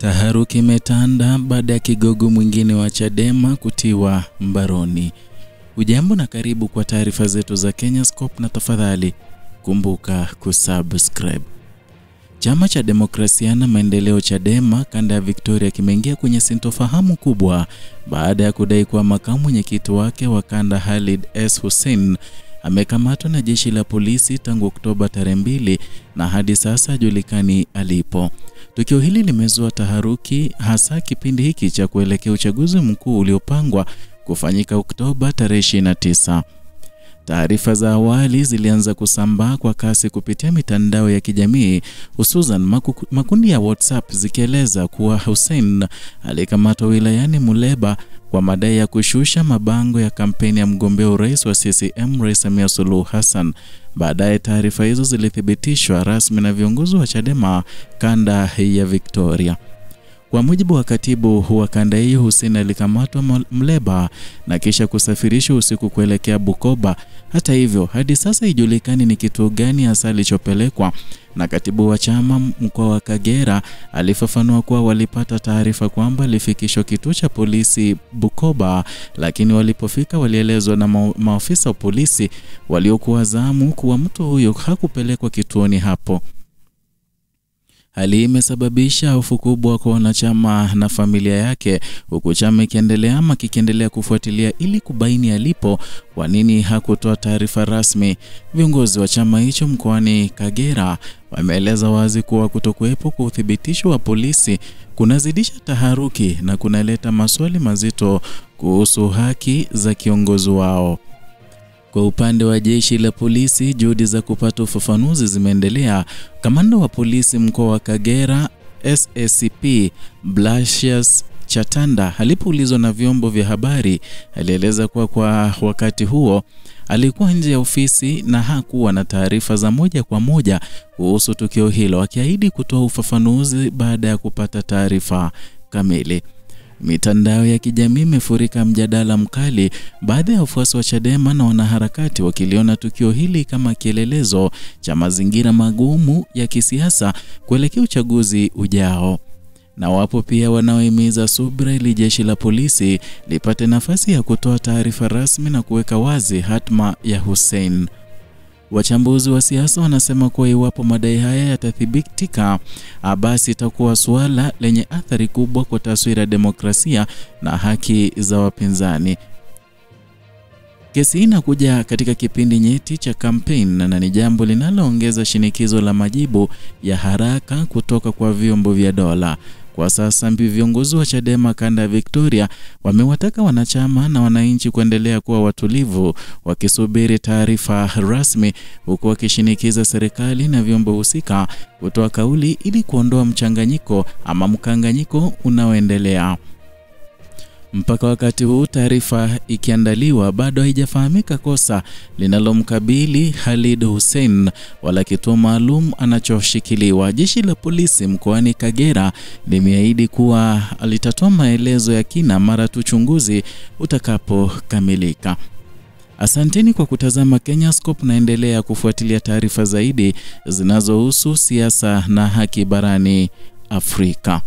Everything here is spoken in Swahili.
Taharuki imetanda baada ya kigogo mwingine wa Chadema kutiwa mbaroni. Ujambo na karibu kwa taarifa zetu za Kenyascope, na tafadhali kumbuka kusubscribe. Chama cha Demokrasia na Maendeleo Chadema kanda ya Victoria kimeingia kwenye sintofahamu kubwa baada ya kudai kuwa makamu mwenyekiti wake wa kanda Khalid S. Hussein amekamatwa na jeshi la polisi tangu Oktoba tarehe 2 na hadi sasa hajulikani alipo. Tukio hili limezua taharuki hasa kipindi hiki cha kuelekea uchaguzi mkuu uliopangwa kufanyika Oktoba tarehe 29. Taarifa za awali zilianza kusambaa kwa kasi kupitia mitandao ya kijamii, hususan makundi ya WhatsApp zikieleza kuwa Hussein alikamatwa wilayani Muleba kwa madai ya kushusha mabango ya kampeni ya mgombea urais wa CCM Rais Samia Suluhu Hassan. Baadaye taarifa hizo zilithibitishwa rasmi na viongozi wa Chadema kanda ya Victoria. Kwa mujibu wa katibu wa kanda hiyo, Hussein alikamatwa Muleba na kisha kusafirishwa usiku kuelekea Bukoba. Hata hivyo, hadi sasa haijulikani ni kituo gani hasa alichopelekwa, na katibu wa chama mkoa wa Kagera alifafanua kuwa walipata taarifa kwamba alifikishwa kituo cha polisi Bukoba, lakini walipofika walielezwa na maafisa wa polisi waliokuwa zamu kuwa mtu huyo hakupelekwa kituoni hapo. Hali imesababisha hofu kubwa kwa wanachama na familia yake, huku chama kikiendelea kufuatilia ili kubaini alipo. Kwa nini hakutoa taarifa rasmi? Viongozi wa chama hicho mkoani Kagera wameeleza wazi kuwa kutokuwepo kwa uthibitisho wa polisi kunazidisha taharuki na kunaleta maswali mazito kuhusu haki za kiongozi wao. Kwa upande wa jeshi la polisi, juhudi za kupata ufafanuzi zimeendelea. Kamanda wa polisi mkoa wa Kagera SACP Blasius Chatanda alipoulizwa na vyombo vya habari alieleza kuwa kwa wakati huo alikuwa nje ya ofisi na hakuwa na taarifa za moja kwa moja kuhusu tukio hilo, akiahidi kutoa ufafanuzi baada ya kupata taarifa kamili. Mitandao ya kijamii imefurika mjadala mkali, baadhi ya wafuasi wa Chadema na wanaharakati wakiliona tukio hili kama kielelezo cha mazingira magumu ya kisiasa kuelekea uchaguzi ujao. Na wapo pia wanaohimiza subira ili jeshi la polisi lipate nafasi ya kutoa taarifa rasmi na kuweka wazi hatma ya Hussein. Wachambuzi wa siasa wanasema kuwa iwapo madai haya yatathibitika, basi itakuwa suala lenye athari kubwa kwa taswira ya demokrasia na haki za wapinzani. Kesi hii inakuja katika kipindi nyeti cha kampeni na ni jambo linaloongeza shinikizo la majibu ya haraka kutoka kwa vyombo vya dola. Kwa sasa viongozi wa Chadema kanda ya Victoria wamewataka wanachama na wananchi kuendelea kuwa watulivu wakisubiri taarifa rasmi, huku wakishinikiza serikali na vyombo husika kutoa kauli ili kuondoa mkanganyiko unaoendelea. Mpaka wakati huu taarifa ikiandaliwa, bado haijafahamika kosa linalomkabili Khalid Hussein wala kituo maalum anachoshikiliwa. Jeshi la polisi mkoani Kagera limeahidi kuwa litatoa maelezo ya kina mara tu uchunguzi utakapokamilika. Asanteni kwa kutazama Kenyascope, na endelea kufuatilia taarifa zaidi zinazohusu siasa na haki barani Afrika.